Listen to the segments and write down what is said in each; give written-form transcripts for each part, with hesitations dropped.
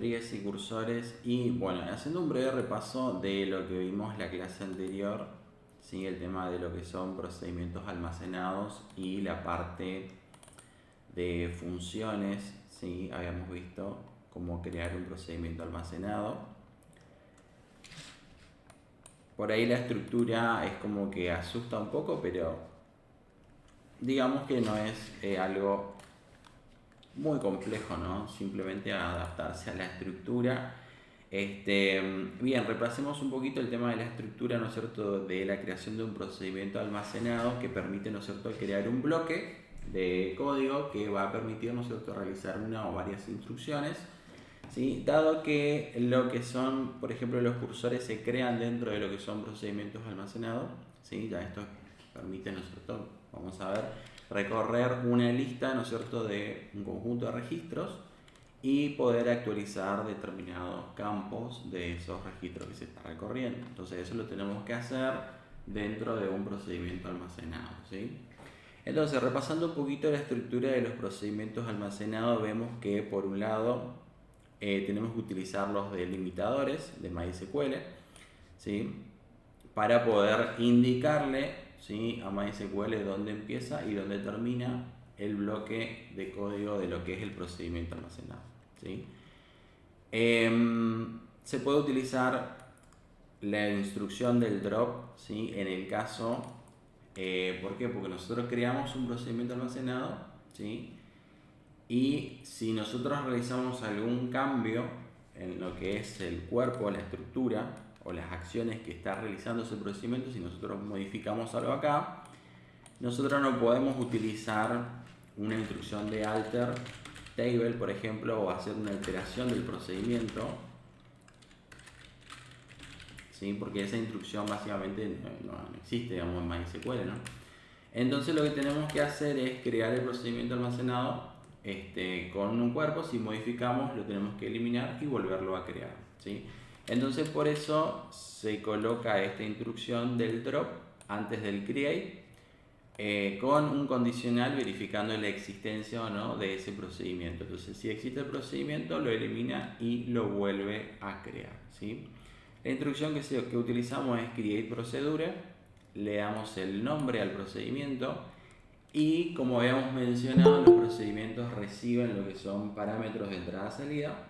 Trías y cursores. Y bueno, haciendo un breve repaso de lo que vimos la clase anterior, ¿sí? El tema de lo que son procedimientos almacenados y la parte de funciones, ¿sí? Habíamos visto cómo crear un procedimiento almacenado. Por ahí la estructura es como que asusta un poco, pero digamos que no es algo muy complejo, ¿no? Simplemente adaptarse a la estructura. Bien, repasemos un poquito el tema de la estructura, ¿no es cierto?, de la creación de un procedimiento almacenado que permite, ¿no es cierto?, crear un bloque de código que va a permitir, ¿no es cierto?, realizar una o varias instrucciones, ¿sí? Dado que lo que son, por ejemplo, los cursores se crean dentro de lo que son procedimientos almacenados, ¿sí? Ya esto permite, ¿no es cierto?, vamos a ver, recorrer una lista, ¿no es cierto?, de un conjunto de registros y poder actualizar determinados campos de esos registros que se está recorriendo. Entonces eso lo tenemos que hacer dentro de un procedimiento almacenado, ¿sí? Entonces, repasando un poquito la estructura de los procedimientos almacenados, vemos que por un lado tenemos que utilizar los delimitadores de MySQL, ¿sí?, para poder indicarle, ¿sí?, a MySQL dónde empieza y dónde termina el bloque de código de lo que es el procedimiento almacenado, ¿sí? Se puede utilizar la instrucción del drop, ¿sí?, en el caso, ¿por qué? Porque nosotros creamos un procedimiento almacenado, ¿sí?, y si nosotros realizamos algún cambio en lo que es el cuerpo, la estructura o las acciones que está realizando ese procedimiento, si nosotros modificamos algo acá, nosotros no podemos utilizar una instrucción de alter table, por ejemplo, o hacer una alteración del procedimiento, ¿sí?, porque esa instrucción básicamente no existe, digamos, en MySQL, ¿no? Entonces lo que tenemos que hacer es crear el procedimiento almacenado con un cuerpo. Si modificamos, lo tenemos que eliminar y volverlo a crear, ¿sí? Entonces por eso se coloca esta instrucción del drop antes del create, con un condicional verificando la existencia o no de ese procedimiento. Entonces, si existe el procedimiento, lo elimina y lo vuelve a crear, ¿sí? La instrucción que utilizamos es create procedure, le damos el nombre al procedimiento y, como habíamos mencionado, los procedimientos reciben lo que son parámetros de entrada-salida.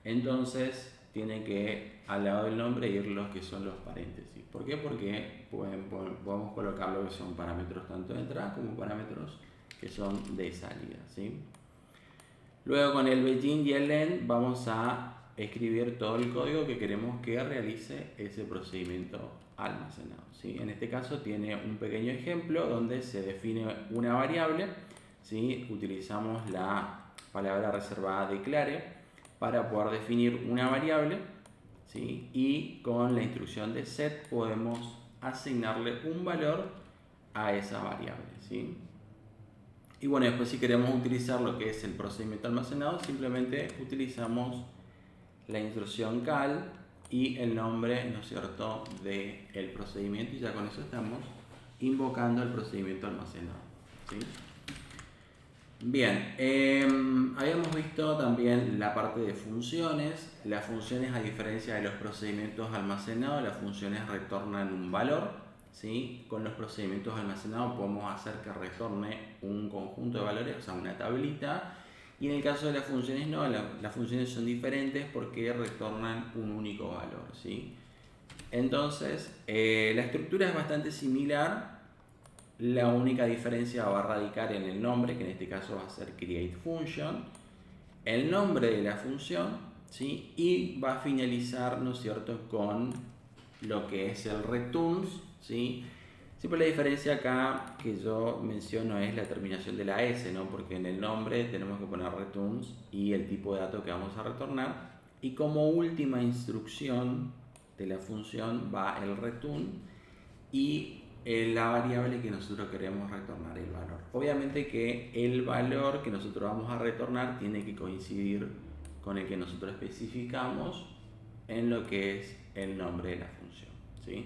Entonces tiene que, al lado del nombre, ir los que son los paréntesis. ¿Por qué? Porque podemos colocar lo que son parámetros tanto de entrada como parámetros que son de salida, ¿sí? Luego, con el begin y el end vamos a escribir todo el código que queremos que realice ese procedimiento almacenado, ¿sí? En este caso tiene un pequeño ejemplo donde se define una variable, ¿sí? Utilizamos la palabra reservada declare para poder definir una variable, ¿sí? Y con la instrucción de set podemos asignarle un valor a esa variable, ¿sí? Y bueno, después si queremos utilizar lo que es el procedimiento almacenado, simplemente utilizamos la instrucción cal y el nombre, ¿no es cierto?, del procedimiento, y ya con eso estamos invocando el procedimiento almacenado, ¿sí? Bien, habíamos visto también la parte de funciones. Las funciones, a diferencia de los procedimientos almacenados, las funciones retornan un valor, ¿sí? Con los procedimientos almacenados podemos hacer que retorne un conjunto de valores, o sea, una tablita. Y en el caso de las funciones no, las funciones son diferentes porque retornan un único valor, ¿sí? Entonces, la estructura es bastante similar. La única diferencia va a radicar en el nombre, que en este caso va a ser create function, el nombre de la función, ¿sí? Y va a finalizar, ¿no es cierto?, con lo que es el returns, ¿sí? Siempre la diferencia acá que yo menciono es la terminación de la S, ¿no? Porque en el nombre tenemos que poner returns y el tipo de dato que vamos a retornar. Y como última instrucción de la función va el return y la variable que nosotros queremos retornar, el valor. Obviamente que el valor que nosotros vamos a retornar tiene que coincidir con el que nosotros especificamos en lo que es el nombre de la función, ¿sí?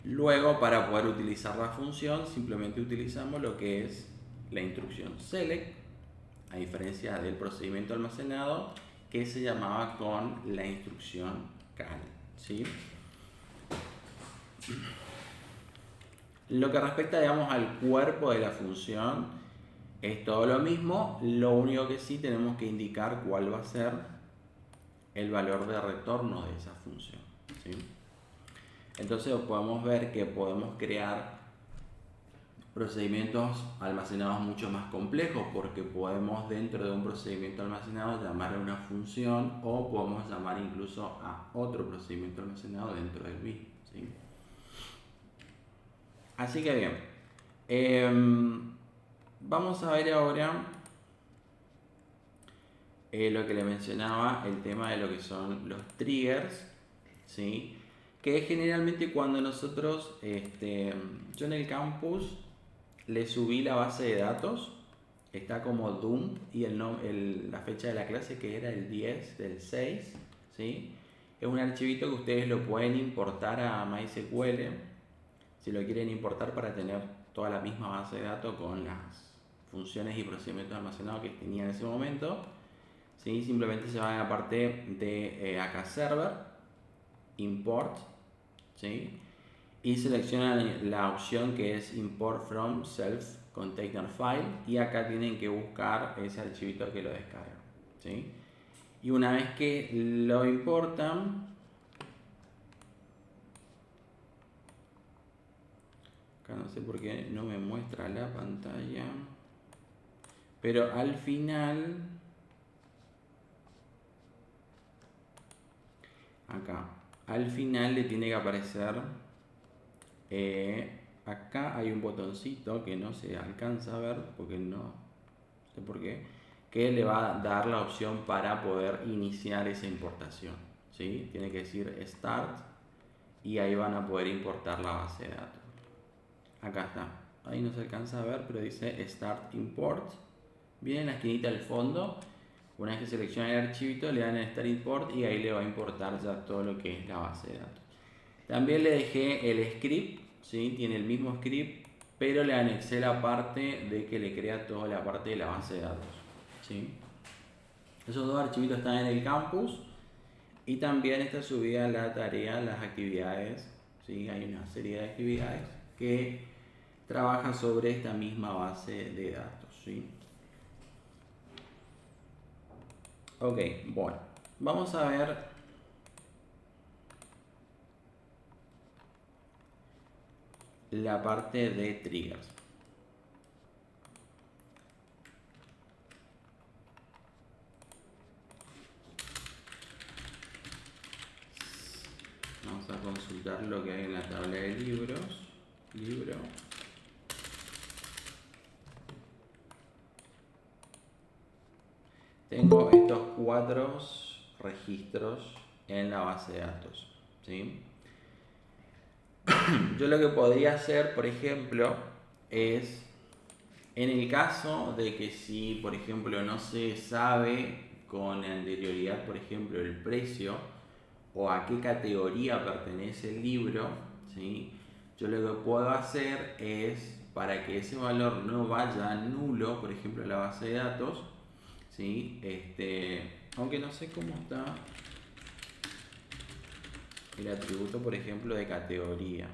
Luego, para poder utilizar la función, simplemente utilizamos lo que es la instrucción select, a diferencia del procedimiento almacenado, que se llamaba con la instrucción cal, ¿sí? Lo que respecta, digamos, al cuerpo de la función, es todo lo mismo, lo único que sí tenemos que indicar cuál va a ser el valor de retorno de esa función, ¿sí? Entonces podemos ver que podemos crear procedimientos almacenados mucho más complejos, porque podemos dentro de un procedimiento almacenado llamar a una función, o podemos llamar incluso a otro procedimiento almacenado dentro del mismo, ¿sí? Así que bien, vamos a ver ahora lo que le mencionaba, el tema de lo que son los triggers, ¿sí? Que generalmente cuando nosotros, yo en el campus le subí la base de datos, está como dump y la fecha de la clase que era el 10 del 6, ¿sí? Es un archivito que ustedes lo pueden importar a MySQL si lo quieren importar para tener toda la misma base de datos con las funciones y procedimientos almacenados que tenía en ese momento, ¿sí? Simplemente se van a la parte de acá server, import, ¿sí? Y seleccionan la opción que es import from self container file, y acá tienen que buscar ese archivito que lo descarga, ¿sí? Y una vez que lo importan, acá no sé por qué no me muestra la pantalla, pero al final, acá, al final le tiene que aparecer, acá hay un botoncito que no se alcanza a ver porque no sé por qué, que le va a dar la opción para poder iniciar esa importación, ¿sí? Tiene que decir Start y ahí van a poder importar la base de datos. Acá está, ahí no se alcanza a ver, pero dice Start Import. Viene en la esquinita del fondo. Una vez que selecciona el archivito, le dan en Start Import y ahí le va a importar ya todo lo que es la base de datos. También le dejé el script, ¿sí? Tiene el mismo script, pero le anexé la parte de que le crea toda la parte de la base de datos, ¿sí? Esos dos archivitos están en el campus, y también está subida la tarea, las actividades, ¿sí? Hay una serie de actividades que trabajan sobre esta misma base de datos, ¿sí? Ok, bueno, vamos a ver la parte de triggers. Vamos a consultar lo que hay en la tabla de libros. Libro. Tengo estos 4 registros en la base de datos, ¿sí? Yo lo que podría hacer, por ejemplo, es, en el caso de que si, por ejemplo, no se sabe con anterioridad, por ejemplo, el precio o a qué categoría pertenece el libro, ¿sí? Yo lo que puedo hacer es, para que ese valor no vaya nulo, por ejemplo, en la base de datos, ¿sí? Aunque no sé cómo está el atributo, por ejemplo, de categoría.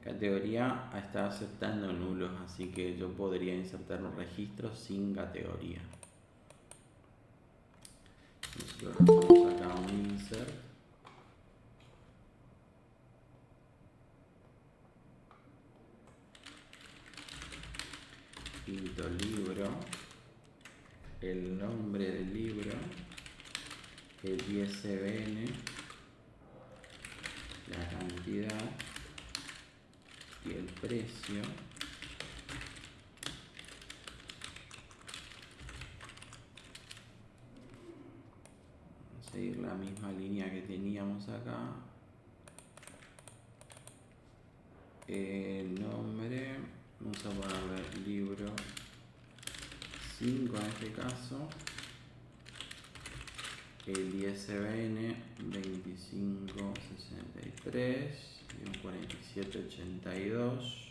Categoría está aceptando nulos, así que yo podría insertar un registro sin categoría. Nosotros hacemos acá un insert. Pinto libro, el nombre del libro, el ISBN, la cantidad y el precio. Vamos a seguir la misma línea que teníamos acá. El nombre, vamos a ponerle libro 5 en este caso. El ISBN 2563-4782-1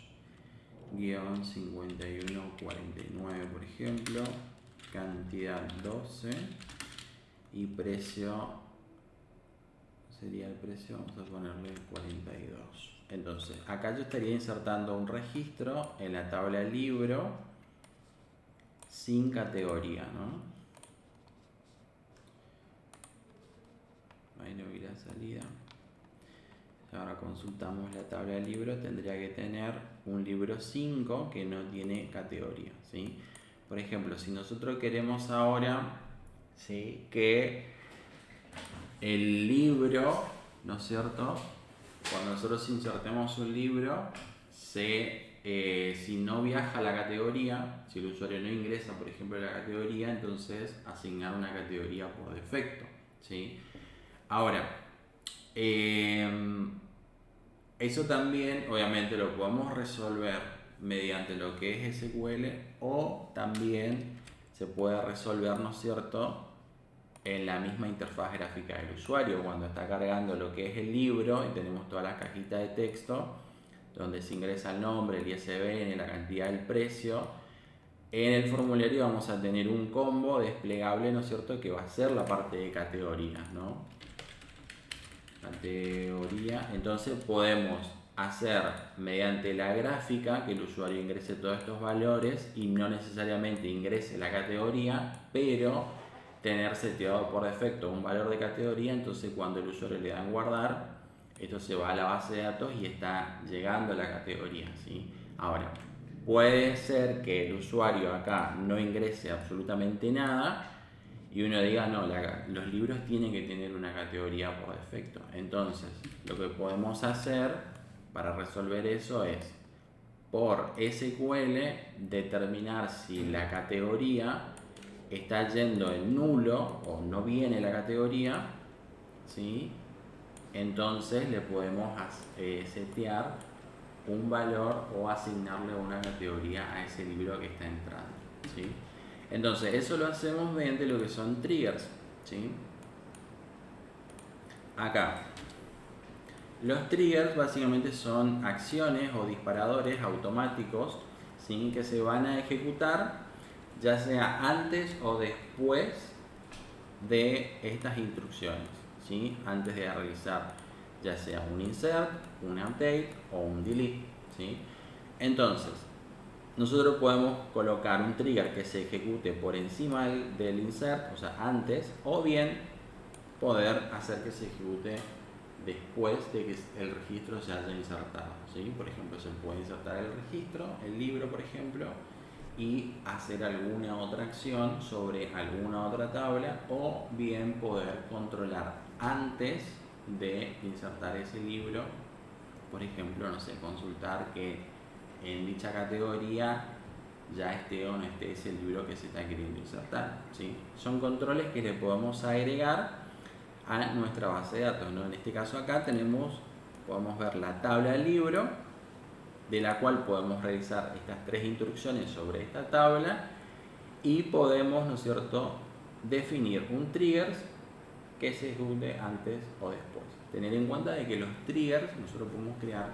1-5149, por ejemplo, cantidad 12 y precio sería el precio, vamos a ponerle 42. Entonces acá yo estaría insertando un registro en la tabla libro sin categoría, ¿no? Ahí no vi la salida. Ahora consultamos la tabla de libro, tendría que tener un libro 5 que no tiene categoría, ¿sí? Por ejemplo, si nosotros queremos ahora, ¿sí?, que el libro, ¿no es cierto?, cuando nosotros insertemos un libro, si no viaja a la categoría, si el usuario no ingresa, por ejemplo, a la categoría, entonces asignar una categoría por defecto, ¿sí? Ahora, eso también obviamente lo podemos resolver mediante lo que es SQL, o también se puede resolver, ¿no es cierto?, en la misma interfaz gráfica del usuario, cuando está cargando lo que es el libro y tenemos todas las cajitas de texto donde se ingresa el nombre, el ISBN, la cantidad, el precio. En el formulario vamos a tener un combo desplegable, ¿no es cierto?, que va a ser la parte de categorías, ¿no? Categoría. Entonces podemos hacer mediante la gráfica que el usuario ingrese todos estos valores y no necesariamente ingrese la categoría, pero tener seteado por defecto un valor de categoría. Entonces cuando el usuario le da en guardar, esto se va a la base de datos y está llegando a la categoría, ¿sí? Ahora, puede ser que el usuario acá no ingrese absolutamente nada y uno diga, no, los libros tienen que tener una categoría por defecto. Entonces, lo que podemos hacer para resolver eso es, por SQL, determinar si la categoría está yendo en nulo o no viene la categoría, ¿sí? Entonces le podemos setear un valor o asignarle una categoría a ese libro que está entrando, ¿sí? Entonces eso lo hacemos mediante lo que son triggers, ¿sí? Acá los triggers básicamente son acciones o disparadores automáticos, ¿sí?, que se van a ejecutar ya sea antes o después de estas instrucciones, ¿sí?, antes de realizar ya sea un insert, un update o un delete, ¿sí? Entonces nosotros podemos colocar un trigger que se ejecute por encima del insert, o sea antes, o bien poder hacer que se ejecute después de que el registro se haya insertado, ¿sí? Por ejemplo, se puede insertar el registro, el libro, por ejemplo, y hacer alguna otra acción sobre alguna otra tabla, o bien poder controlar antes de insertar ese libro, por ejemplo, no sé, consultar que en dicha categoría ya esté o no esté ese libro que se está queriendo insertar, ¿sí? Son controles que le podemos agregar a nuestra base de datos, ¿no? En este caso acá podemos ver la tabla del libro, de la cual podemos realizar estas tres instrucciones sobre esta tabla, y podemos, ¿no es cierto?, definir un trigger que se ejecute antes o después. Tener en cuenta de que los triggers, nosotros podemos crear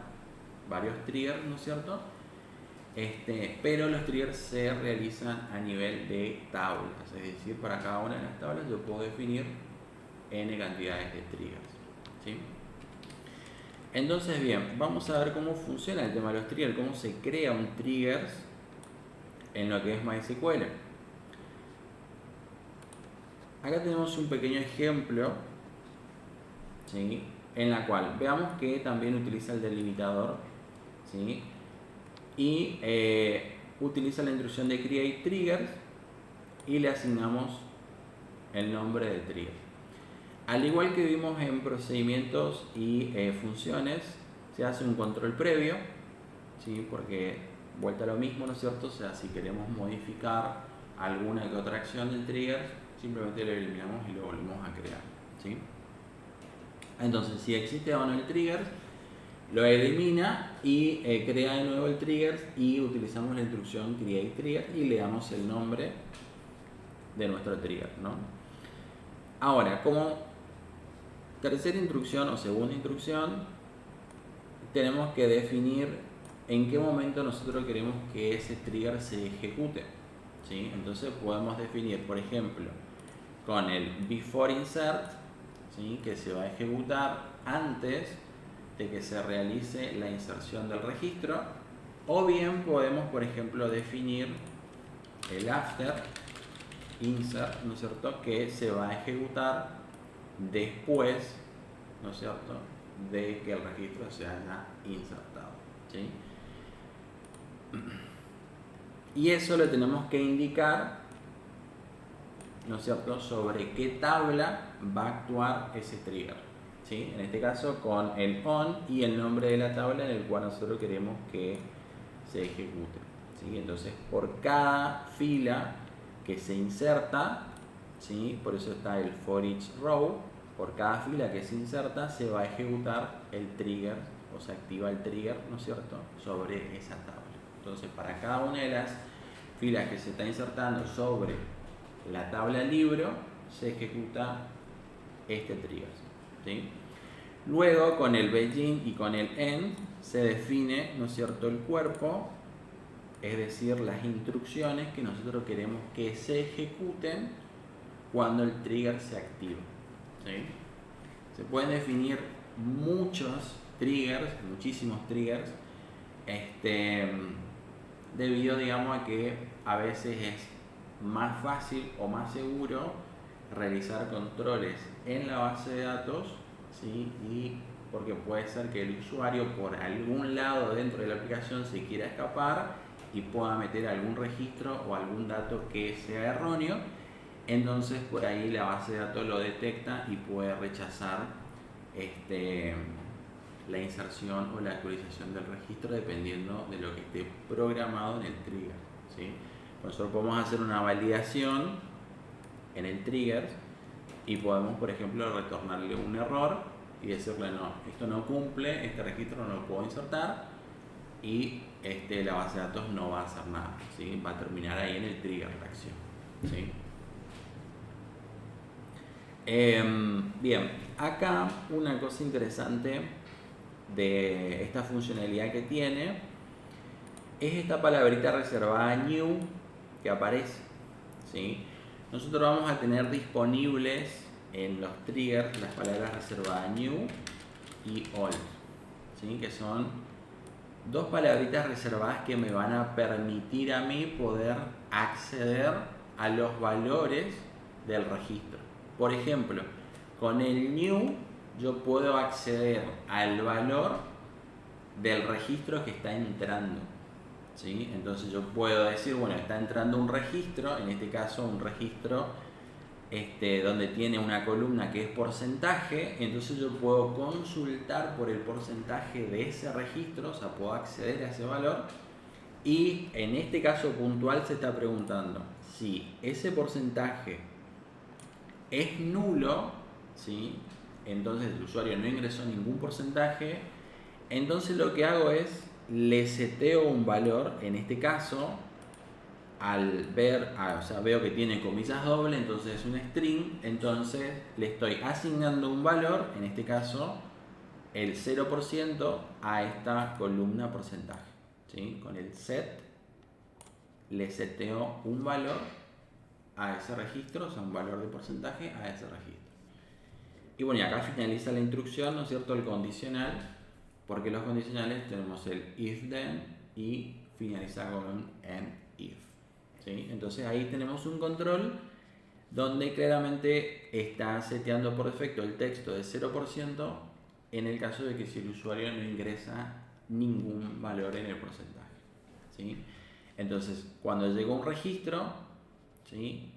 varios triggers, ¿no es cierto?, pero los triggers se realizan a nivel de tablas, es decir, para cada una de las tablas yo puedo definir n cantidades de triggers, ¿sí? Entonces, bien, vamos a ver cómo funciona el tema de los triggers, cómo se crea un trigger en lo que es MySQL. Acá tenemos un pequeño ejemplo, ¿sí?, en la cual veamos que también utiliza el delimitador, ¿sí?, y utiliza la instrucción de create triggers y le asignamos el nombre del trigger. Al igual que vimos en procedimientos y funciones, se hace un control previo, ¿sí?, porque vuelta a lo mismo, ¿no es cierto? O sea, si queremos modificar alguna que otra acción del trigger, simplemente lo eliminamos y lo volvemos a crear, ¿sí? Entonces, si existe o no el trigger, lo elimina y crea de nuevo el trigger, y utilizamos la instrucción create trigger y le damos el nombre de nuestro trigger, ¿no? Ahora, como tercera instrucción o segunda instrucción, tenemos que definir en qué momento nosotros queremos que ese trigger se ejecute, ¿sí? Entonces podemos definir, por ejemplo, con el before insert, ¿sí? Que se va a ejecutar antes de que se realice la inserción del registro, o bien podemos, por ejemplo, definir el after insert, ¿no es cierto?, que se va a ejecutar después, ¿no es cierto?, de que el registro se haya insertado, ¿sí? Y eso lo tenemos que indicar, ¿no es cierto?, sobre qué tabla va a actuar ese trigger, ¿sí? En este caso con el on y el nombre de la tabla en el cual nosotros queremos que se ejecute, ¿sí? Entonces por cada fila que se inserta, ¿sí?, por eso está el for each row, por cada fila que se inserta se va a ejecutar el trigger, o se activa el trigger, ¿no es cierto?, sobre esa tabla. Entonces para cada una de las filas que se está insertando sobre la tabla libro se ejecuta este trigger, ¿sí? Luego con el begin y con el end se define, ¿no es cierto?, el cuerpo, es decir, las instrucciones que nosotros queremos que se ejecuten cuando el trigger se activa, ¿sí? Se pueden definir muchos triggers, muchísimos triggers, debido, digamos, a que a veces es más fácil o más seguro realizar controles en la base de datos, ¿sí? Y porque puede ser que el usuario por algún lado dentro de la aplicación se quiera escapar y pueda meter algún registro o algún dato que sea erróneo, entonces por ahí la base de datos lo detecta y puede rechazar la inserción o la actualización del registro dependiendo de lo que esté programado en el trigger, ¿sí? Nosotros podemos hacer una validación en el trigger y podemos, por ejemplo, retornarle un error y decirle no, esto no cumple, este registro no lo puedo insertar, y la base de datos no va a hacer nada, ¿sí? Va a terminar ahí en el trigger la acción, ¿sí? Bien, acá una cosa interesante de esta funcionalidad que tiene es esta palabrita reservada new que aparece, ¿sí? Nosotros vamos a tener disponibles en los triggers las palabras reservadas new y all, ¿sí? Que son dos palabritas reservadas que me van a permitir a mí poder acceder a los valores del registro. Por ejemplo, con el new yo puedo acceder al valor del registro que está entrando, ¿sí? Entonces yo puedo decir, bueno, está entrando un registro, en este caso un registro donde tiene una columna que es porcentaje, entonces yo puedo consultar por el porcentaje de ese registro, o sea, puedo acceder a ese valor, y en este caso puntual se está preguntando si ese porcentaje es nulo, ¿sí? Entonces el usuario no ingresó ningún porcentaje, entonces lo que hago es le seteo un valor, en este caso al ver, o sea, veo que tiene comillas dobles, entonces es un string, entonces le estoy asignando un valor, en este caso el 0% a esta columna porcentaje, ¿sí? Con el set le seteo un valor a ese registro, o sea, un valor de porcentaje a ese registro. Y bueno, y acá finaliza la instrucción, ¿no es cierto?, el condicional, porque los condicionales tenemos el if then y finaliza con un end if, ¿sí? Entonces ahí tenemos un control donde claramente está seteando por defecto el texto de 0% en el caso de que si el usuario no ingresa ningún valor en el porcentaje, ¿sí? Entonces cuando llega un registro, ¿sí?,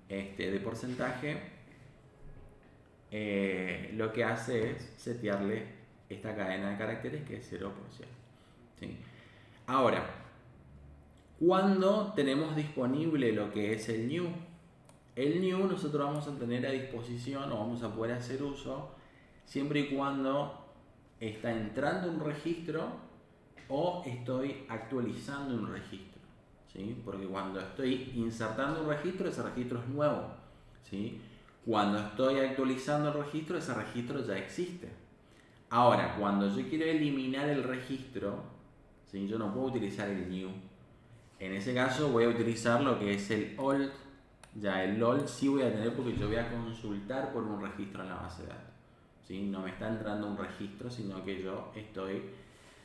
de porcentaje, lo que hace es setearle esta cadena de caracteres que es 0%, ¿sí? Ahora, cuando tenemos disponible lo que es el new, nosotros vamos a tener a disposición o vamos a poder hacer uso siempre y cuando está entrando un registro o estoy actualizando un registro, ¿sí? Porque cuando estoy insertando un registro, ese registro es nuevo, ¿sí? Cuando estoy actualizando el registro, ese registro ya existe. Ahora, cuando yo quiero eliminar el registro, ¿sí? Yo no puedo utilizar el new. En ese caso voy a utilizar lo que es el old. Ya el old sí voy a tener porque yo voy a consultar por un registro en la base de datos, ¿sí? No me está entrando un registro, sino que yo estoy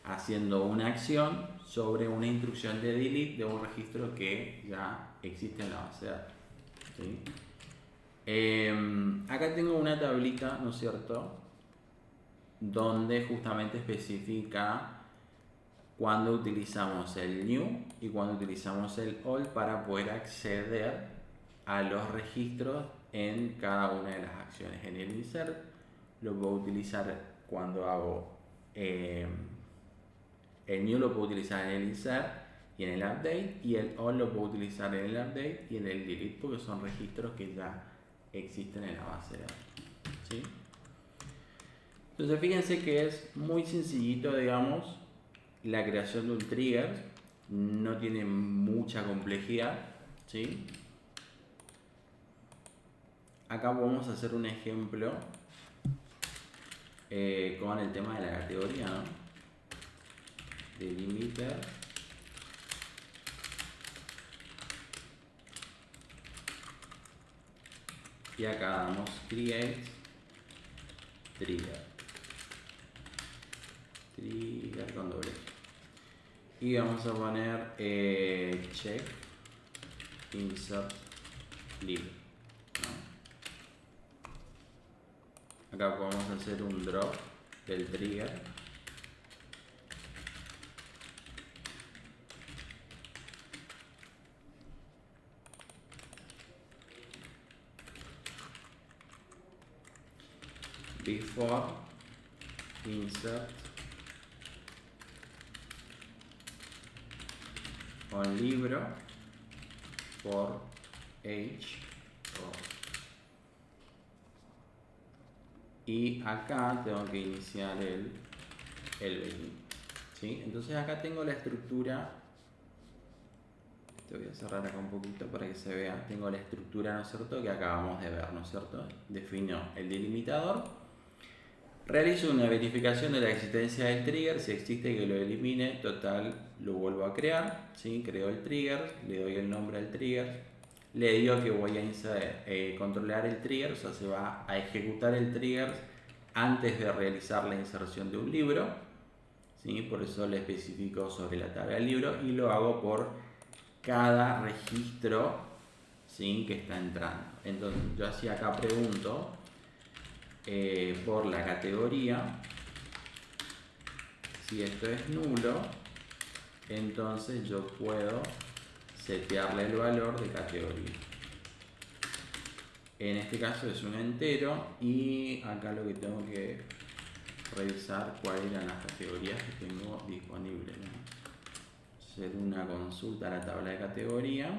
haciendo una acción sobre una instrucción de delete de un registro que ya existe en la base de datos, ¿sí? Acá tengo una tablita, ¿no es cierto?, donde justamente especifica cuando utilizamos el new y cuando utilizamos el old para poder acceder a los registros en cada una de las acciones. En el insert lo puedo utilizar cuando hago el new, lo puedo utilizar en el insert y en el update, y el all lo puedo utilizar en el update y en el delete porque son registros que ya existen en la base de datos, ¿sí? Entonces fíjense que es muy sencillito, digamos, la creación de un trigger, no tiene mucha complejidad, ¿sí? Acá vamos a hacer un ejemplo con el tema de la categoría, ¿no? Delimiter. Y acá damos create trigger. Trigger con doble. Y vamos a poner check insert libre, ¿no? Acá podemos hacer un drop del trigger. Before insert on libro for age y acá tengo que iniciar el begin, ¿sí? Entonces acá tengo la estructura. Te voy a cerrar acá un poquito para que se vea. Tengo la estructura, ¿no es cierto?, que acabamos de ver, ¿no es cierto? Defino el delimitador, realizo una verificación de la existencia del trigger, si existe que lo elimine, total lo vuelvo a crear, ¿sí? Creo el trigger, le doy el nombre al trigger, le digo que voy a controlar el trigger, o sea, se va a ejecutar el trigger antes de realizar la inserción de un libro, ¿sí? Por eso le especifico sobre la tabla del libro y lo hago por cada registro, ¿sí?, que está entrando. Entonces yo así acá pregunto por la categoría, si esto es nulo, entonces yo puedo setearle el valor de categoría. En este caso es un entero y acá lo que tengo que revisar cuáles eran las categorías que tengo disponibles, ¿no? Hacer una consulta a la tabla de categoría.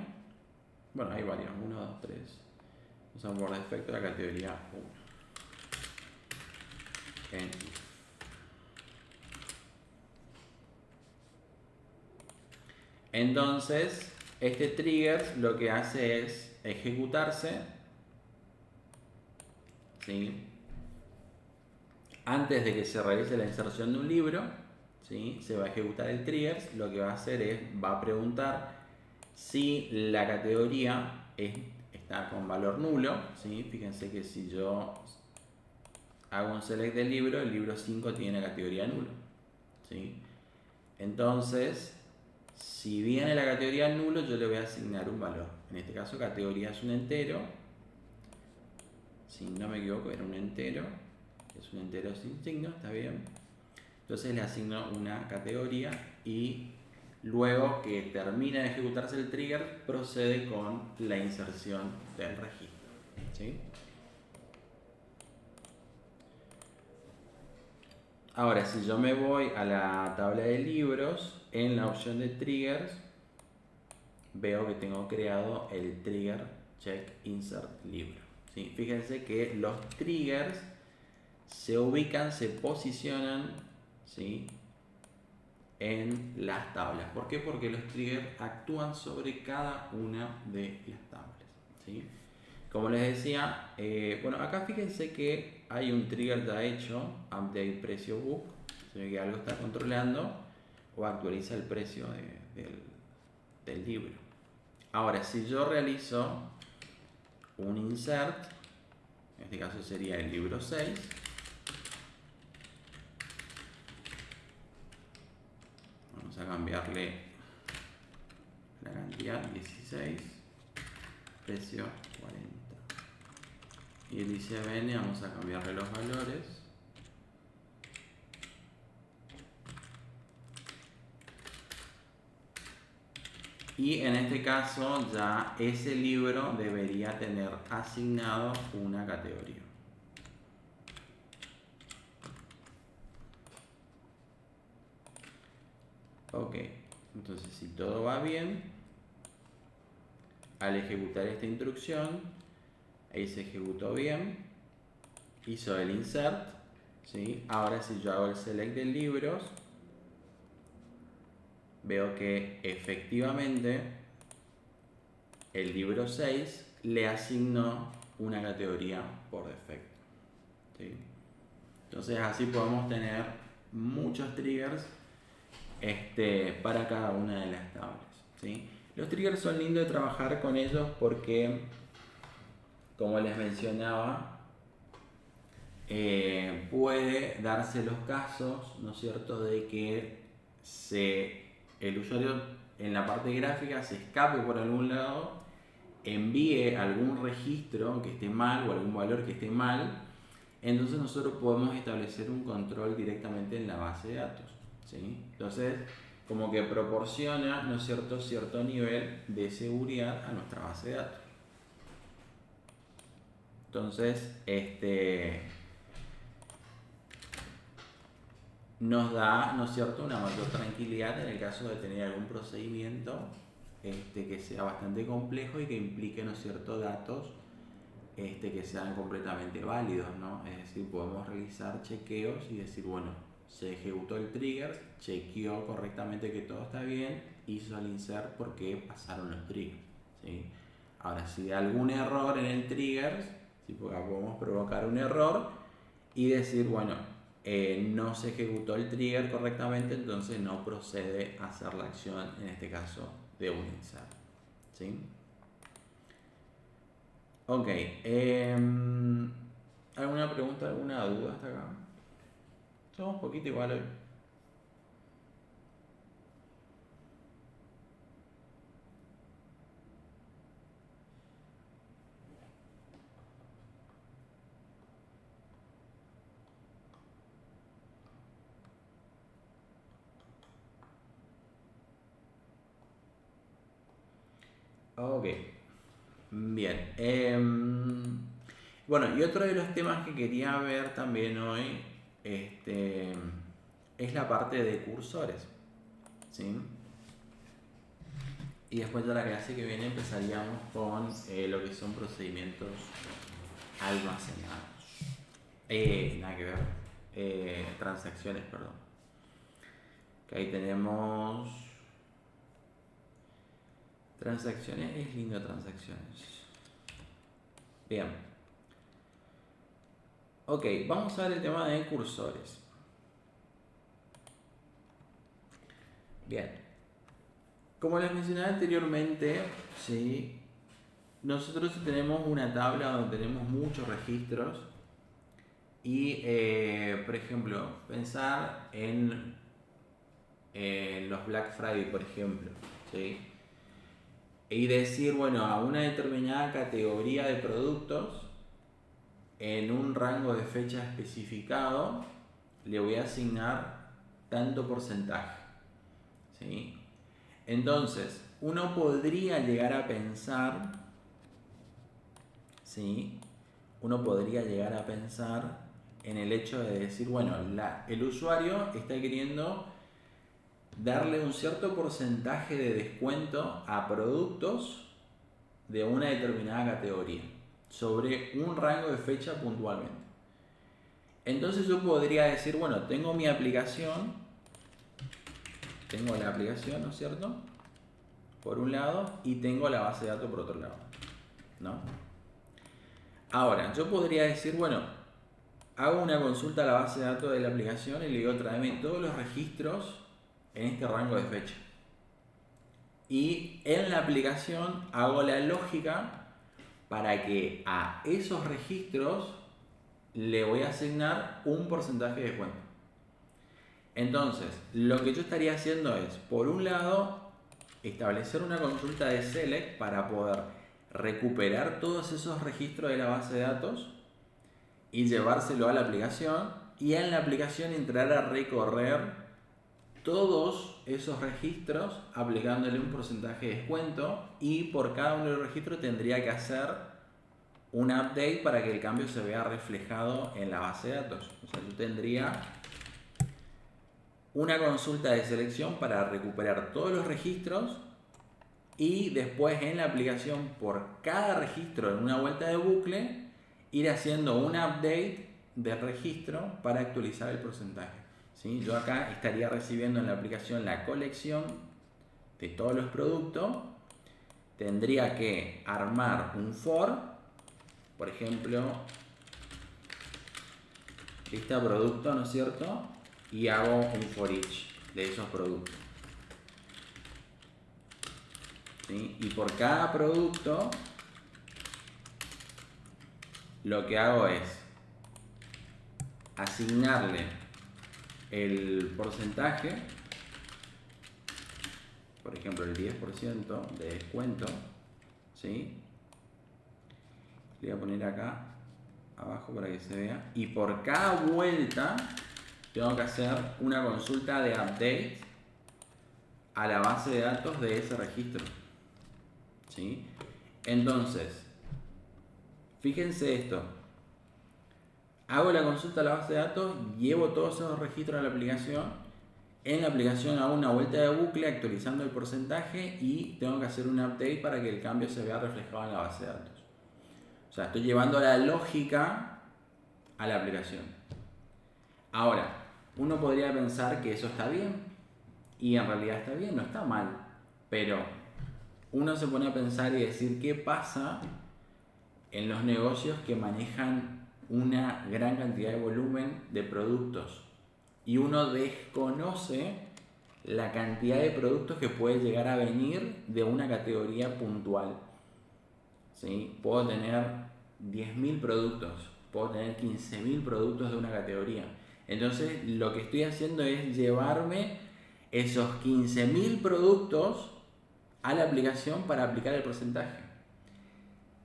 Bueno, hay varios, 1, 2, 3. O sea, por defecto la categoría 1. Entonces, este trigger lo que hace es ejecutarse, ¿sí?, antes de que se realice la inserción de un libro, ¿sí? Se va a ejecutar el trigger, lo que va a hacer es, va a preguntar si la categoría está con valor nulo, ¿sí? Fíjense que si yo hago un select del libro, el libro 5 tiene categoría nulo, ¿sí? Entonces, si viene la categoría nulo, yo le voy a asignar un valor. En este caso, categoría es un entero. Si no me equivoco, era un entero. Es un entero sin signo, está bien. Entonces le asigno una categoría y luego que termine de ejecutarse el trigger, procede con la inserción del registro, ¿sí? Ahora, si yo me voy a la tabla de libros, en la opción de triggers, veo que tengo creado el trigger check insert libro, ¿sí? Fíjense que los triggers se ubican, se posicionan, ¿sí?, en las tablas. ¿Por qué? Porque los triggers actúan sobre cada una de las tablas, ¿sí? Como les decía, bueno, acá fíjense que hay un trigger ya hecho, update precio book, se ve que algo está controlando. o actualiza el precio del libro. Ahora, si yo realizo un insert, en este caso sería el libro 6, vamos a cambiarle la cantidad 16, precio 40. Y el ICBN vamos a cambiarle los valores. Y en este caso ya ese libro debería tener asignado una categoría. Ok, entonces si todo va bien, al ejecutar esta instrucción, ahí se ejecutó bien, hizo el insert, ¿sí? Ahora si yo hago el select de libros, veo que efectivamente el libro 6 le asignó una categoría por defecto, ¿sí? Entonces así podemos tener muchos triggers para cada una de las tablas, ¿sí? Los triggers son lindos de trabajar con ellos porque, como les mencionaba, puede darse los casos, ¿no es cierto?, de que el usuario en la parte gráfica se escape por algún lado, envíe algún registro que esté mal o algún valor que esté mal. Entonces nosotros podemos establecer un control directamente en la base de datos, ¿sí? Entonces, como que proporciona, ¿no es cierto?, cierto nivel de seguridad a nuestra base de datos. Entonces, nos da, ¿no es cierto?, una mayor tranquilidad en el caso de tener algún procedimiento que sea bastante complejo y que implique, ¿no es cierto?, datos que sean completamente válidos, ¿no? Es decir, podemos realizar chequeos y decir, bueno, se ejecutó el trigger, chequeó correctamente que todo está bien, hizo el insert porque pasaron los triggers, ¿sí? Ahora, si hay algún error en el trigger, ¿sí?, podemos provocar un error y decir, bueno, no se ejecutó el trigger correctamente, entonces no procede a hacer la acción, en este caso, de un insert, ¿sí? Ok, ¿alguna pregunta, alguna duda hasta acá? Somos un poquito igual hoy. Ok, bien. Bueno, y otro de los temas que quería ver también hoy es la parte de cursores, ¿sí? Y después de la clase que viene empezaríamos con lo que son procedimientos almacenados. Nada que ver. Transacciones, perdón. Que ahí tenemos transacciones. Es lindo transacciones. Bien. Ok, vamos a ver el tema de cursores. Bien. Como les mencioné anteriormente, ¿sí?, nosotros tenemos una tabla donde tenemos muchos registros y, por ejemplo, pensar en los Black Friday, por ejemplo, ¿sí?, y decir, bueno, a una determinada categoría de productos, en un rango de fecha especificado, le voy a asignar tanto porcentaje, ¿sí? Entonces, uno podría llegar a pensar, ¿sí?, uno podría llegar a pensar en el hecho de decir, bueno, el usuario está queriendo darle un cierto porcentaje de descuento a productos de una determinada categoría sobre un rango de fecha puntualmente. Entonces yo podría decir, bueno, tengo mi aplicación, tengo la aplicación, ¿no es cierto?, por un lado, y tengo la base de datos por otro lado, ¿no? Ahora, yo podría decir, bueno, hago una consulta a la base de datos de la aplicación y le digo, tráeme todos los registros en este rango de fecha. Y en la aplicación hago la lógica para que a esos registros le voy a asignar un porcentaje de descuento. Entonces, lo que yo estaría haciendo es, por un lado, establecer una consulta de select para poder recuperar todos esos registros de la base de datos y llevárselo a la aplicación, y en la aplicación entrar a recorrer todos esos registros aplicándole un porcentaje de descuento, y por cada uno de los registros tendría que hacer un update para que el cambio se vea reflejado en la base de datos. O sea, yo tendría una consulta de selección para recuperar todos los registros, y después en la aplicación por cada registro en una vuelta de bucle ir haciendo un update del registro para actualizar el porcentaje. ¿Sí? Yo acá estaría recibiendo en la aplicación la colección de todos los productos. Tendría que armar un for, por ejemplo, lista producto, ¿no es cierto? Y hago un for each de esos productos. ¿Sí? Y por cada producto lo que hago es asignarle el porcentaje, por ejemplo el 10% de descuento, ¿sí? Le voy a poner acá abajo para que se vea, y por cada vuelta tengo que hacer una consulta de update a la base de datos de ese registro, ¿sí? Entonces, fíjense esto. Hago la consulta a la base de datos, llevo todos esos registros a la aplicación. En la aplicación hago una vuelta de bucle actualizando el porcentaje y tengo que hacer un update para que el cambio se vea reflejado en la base de datos. O sea, estoy llevando la lógica a la aplicación. Ahora, uno podría pensar que eso está bien, y en realidad está bien, no está mal. Pero uno se pone a pensar y decir qué pasa en los negocios que manejan una gran cantidad de volumen de productos y uno desconoce la cantidad de productos que puede llegar a venir de una categoría puntual. ¿Sí? Puedo tener 10.000 productos, puedo tener 15.000 productos de una categoría. Entonces lo que estoy haciendo es llevarme esos 15.000 productos a la aplicación para aplicar el porcentaje.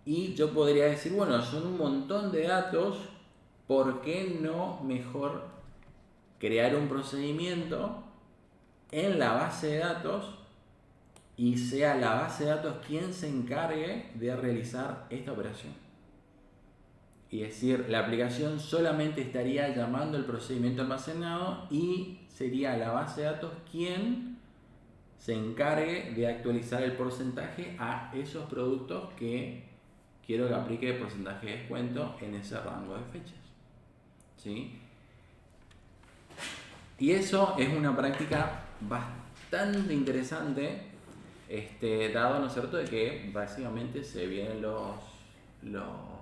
Y yo podría decir, bueno, son un montón de datos, ¿por qué no mejor crear un procedimiento en la base de datos y sea la base de datos quien se encargue de realizar esta operación? Y decir, la aplicación solamente estaría llamando el procedimiento almacenado y sería la base de datos quien se encargue de actualizar el porcentaje a esos productos que quiero que aplique el porcentaje de descuento en ese rango de fechas. ¿Sí? Y eso es una práctica bastante interesante, dado, ¿no es cierto?, de que básicamente se vienen los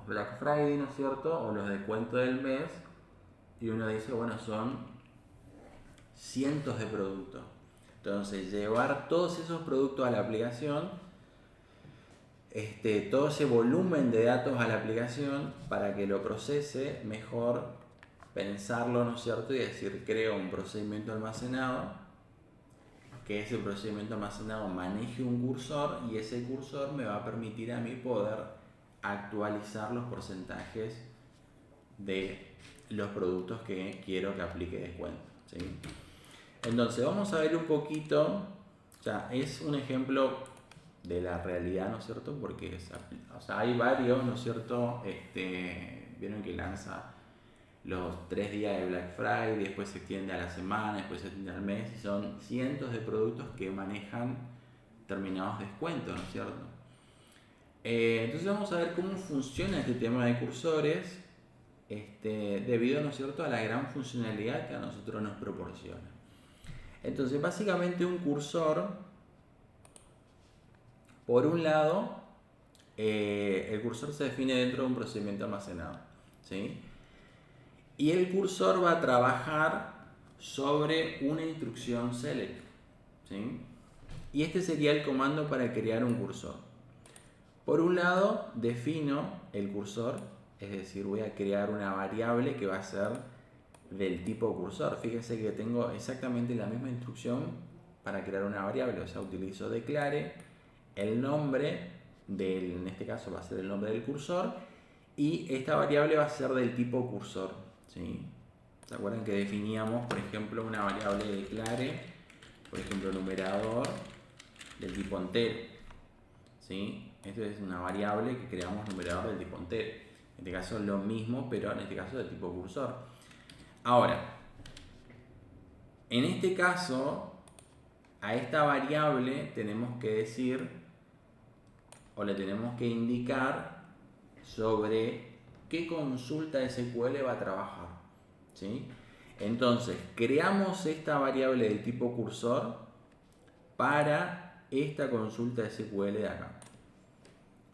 Black Friday, ¿no es cierto?, o los descuentos del mes, y uno dice, bueno, son cientos de productos. Entonces, llevar todos esos productos a la aplicación, todo ese volumen de datos a la aplicación para que lo procese mejor, pensarlo, ¿no es cierto?, y decir, creo un procedimiento almacenado, que ese procedimiento almacenado maneje un cursor, y ese cursor me va a permitir a mí poder actualizar los porcentajes de los productos que quiero que aplique descuento, ¿sí? Entonces vamos a ver un poquito, o sea, es un ejemplo de la realidad, ¿no es cierto? Porque hay varios, ¿no es cierto? Vieron que lanza los 3 días de Black Friday, después se extiende a la semana, después se extiende al mes, y son cientos de productos que manejan determinados descuentos, ¿no es cierto? Entonces vamos a ver cómo funciona este tema de cursores, debido, ¿no es cierto?, a la gran funcionalidad que a nosotros nos proporciona. Entonces, básicamente un cursor, por un lado, el cursor se define dentro de un procedimiento almacenado, ¿sí? Y el cursor va a trabajar sobre una instrucción select, ¿sí? Y este sería el comando para crear un cursor. Por un lado, defino el cursor, es decir, voy a crear una variable que va a ser del tipo cursor. Fíjense que tengo exactamente la misma instrucción para crear una variable, o sea, utilizo declare, el nombre en este caso va a ser el nombre del cursor, y esta variable va a ser del tipo cursor, ¿sí? ¿Se acuerdan que definíamos, por ejemplo, una variable declare, por ejemplo, numerador del tipo entero, ¿sí? Esto es una variable que creamos numerador del tipo entero. En este caso es lo mismo, pero en este caso del tipo cursor. Ahora, en este caso, a esta variable tenemos que decir, o le tenemos que indicar sobre qué consulta SQL va a trabajar, ¿sí? Entonces, creamos esta variable del tipo cursor para esta consulta SQL de acá,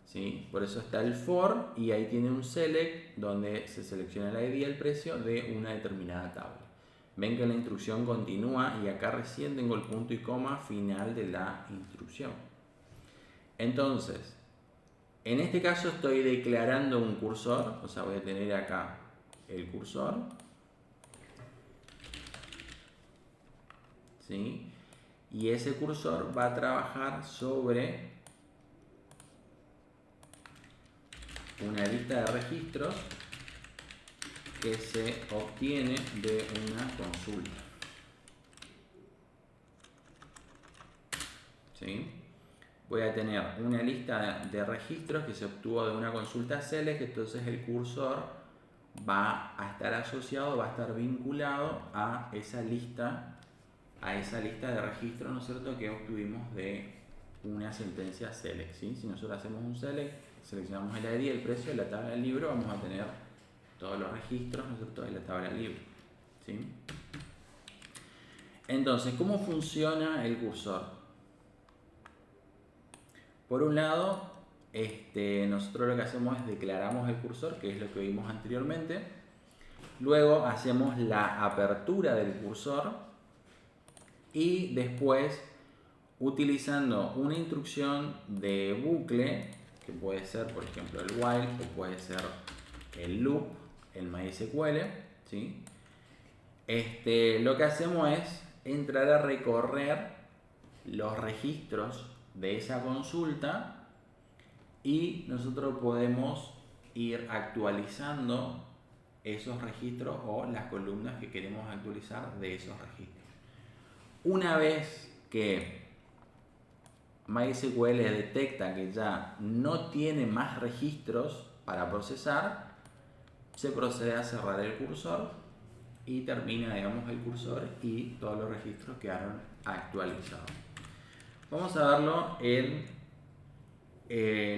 ¿sí? Por eso está el for y ahí tiene un select donde se selecciona el ID y el precio de una determinada tabla. Ven que la instrucción continúa y acá recién tengo el punto y coma final de la instrucción. Entonces, en este caso estoy declarando un cursor, o sea, voy a tener acá el cursor, ¿sí? Y ese cursor va a trabajar sobre una lista de registros que se obtiene de una consulta, ¿sí? Voy a tener una lista de registros que se obtuvo de una consulta select, entonces el cursor va a estar asociado, va a estar vinculado a esa lista de registros, ¿no es cierto?, que obtuvimos de una sentencia select, ¿sí? Si nosotros hacemos un select, seleccionamos el ID, el precio de la tabla del libro, vamos a tener todos los registros, ¿no es cierto?, de la tabla del libro, ¿sí? Entonces, ¿cómo funciona el cursor? Por un lado, nosotros lo que hacemos es declaramos el cursor, que es lo que vimos anteriormente. Luego hacemos la apertura del cursor y después, utilizando una instrucción de bucle, que puede ser, por ejemplo, el while o puede ser el loop, el MySQL, ¿sí? Lo que hacemos es entrar a recorrer los registros de esa consulta y nosotros podemos ir actualizando esos registros o las columnas que queremos actualizar de esos registros. Una vez que MySQL detecta que ya no tiene más registros para procesar, se procede a cerrar el cursor y termina, digamos, el cursor y todos los registros quedaron actualizados. Vamos a verlo en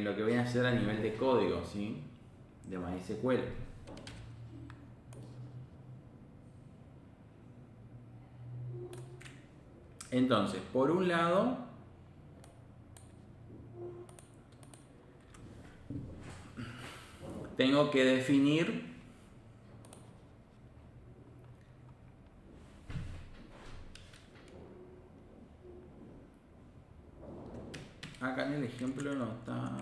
lo que voy a hacer a nivel de código, ¿sí?, de MySQL. Entonces, por un lado, tengo que definir acá en el ejemplo no está.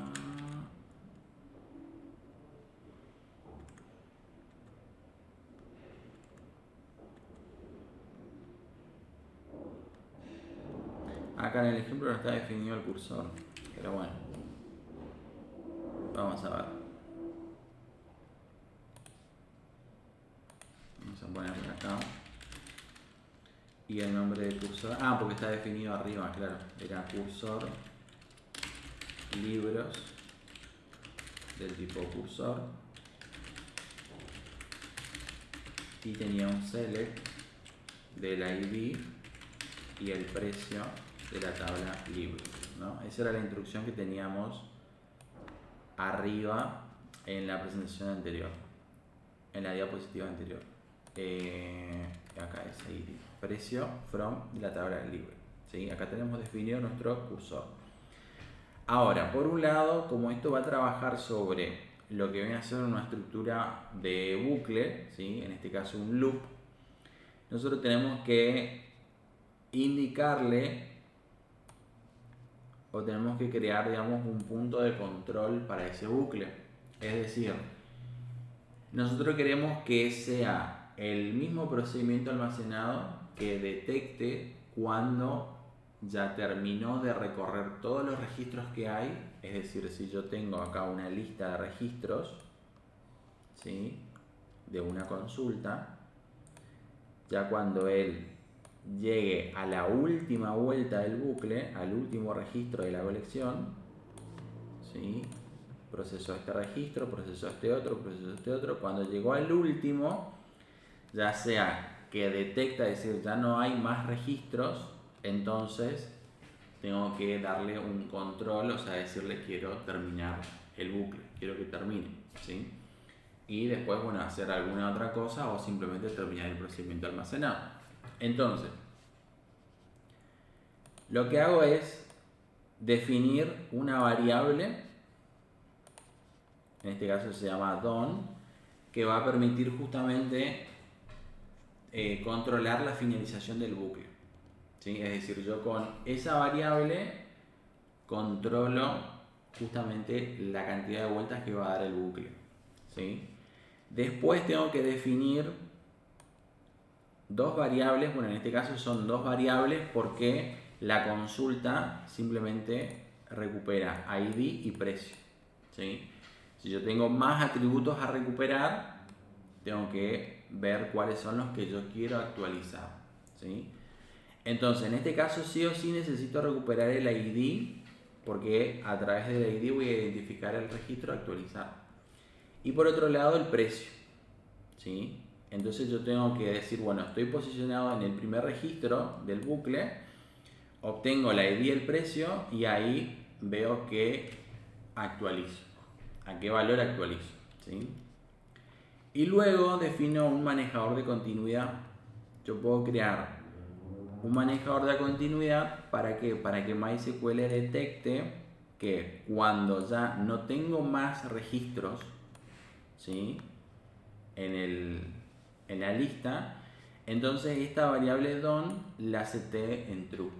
Acá en el ejemplo no está definido el cursor, pero bueno, vamos a ver. Vamos a ponerlo acá. Y el nombre del cursor, porque está definido arriba, claro, era cursor libros del tipo cursor y tenía un select del ID y el precio de la tabla libros, ¿no? Esa era la instrucción que teníamos arriba en la presentación anterior, en la diapositiva anterior. Acá es ID, precio from la tabla libre, ¿sí? Acá tenemos definido nuestro cursor. Ahora, por un lado, como esto va a trabajar sobre lo que viene a ser una estructura de bucle, ¿sí?, en este caso un loop, nosotros tenemos que indicarle o tenemos que crear, digamos, un punto de control para ese bucle. Es decir, nosotros queremos que sea el mismo procedimiento almacenado que detecte cuando ya terminó de recorrer todos los registros que hay. Es decir, si yo tengo acá una lista de registros, ¿sí?, de una consulta, ya cuando él llegue a la última vuelta del bucle, al último registro de la colección, ¿sí?, procesó este registro, procesó este otro, cuando llegó al último, ya sea que detecta, es decir, ya no hay más registros, entonces tengo que darle un control, o sea, decirle quiero terminar el bucle, quiero que termine, ¿sí? Y después, bueno, hacer alguna otra cosa o simplemente terminar el procedimiento almacenado. Entonces, lo que hago es definir una variable, en este caso se llama DON, que va a permitir justamente controlar la finalización del bucle, ¿sí? Es decir, yo con esa variable controlo justamente la cantidad de vueltas que va a dar el bucle, ¿sí? Después tengo que definir dos variables, bueno, en este caso son dos variables porque la consulta simplemente recupera ID y precio, ¿sí? Si yo tengo más atributos a recuperar, tengo que ver cuáles son los que yo quiero actualizar, ¿sí? Entonces, en este caso sí o sí necesito recuperar el ID porque a través del ID voy a identificar el registro actualizado. Y por otro lado, el precio, ¿sí? Entonces yo tengo que decir, bueno, estoy posicionado en el primer registro del bucle, obtengo la ID y el precio y ahí veo que actualizo, a qué valor actualizo, ¿sí? Y luego defino un manejador de continuidad. Yo puedo crear un manejador de continuidad ¿para qué? Para que MySQL detecte que cuando ya no tengo más registros, ¿sí?, en la lista, entonces esta variable DON la seté en true.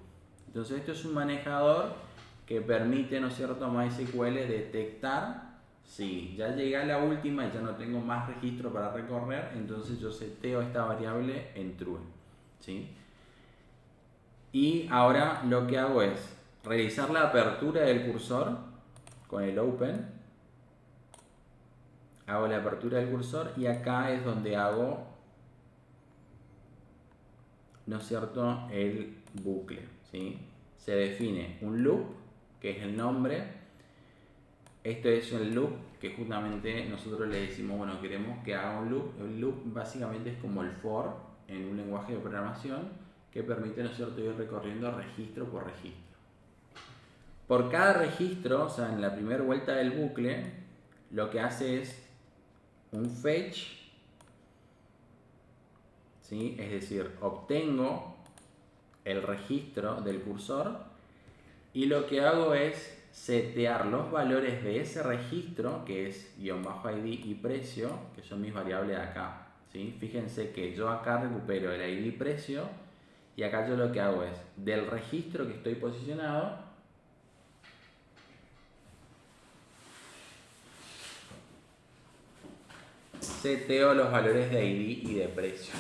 Entonces esto es un manejador que permite, ¿no es cierto?, a MySQL detectar si ya llegué a la última y ya no tengo más registro para recorrer, entonces yo seteo esta variable en true, ¿sí? Y ahora lo que hago es realizar la apertura del cursor con el open. Hago la apertura del cursor y acá es donde hago, ¿no es cierto?, el bucle, ¿sí? Se define un loop, que es el nombre. Esto es el loop que justamente nosotros le decimos, bueno, queremos que haga un loop. El loop básicamente es como el for en un lenguaje de programación que permite, ¿no es cierto?, ir recorriendo registro por registro. Por cada registro, o sea, en la primera vuelta del bucle, lo que hace es un fetch, ¿sí? Es decir, obtengo el registro del cursor y lo que hago es setear los valores de ese registro, que es -id y precio, que son mis variables de acá, ¿sí? Fíjense que yo acá recupero el id y precio y acá yo lo que hago es del registro que estoy posicionado, seteo los valores de ID y de precio.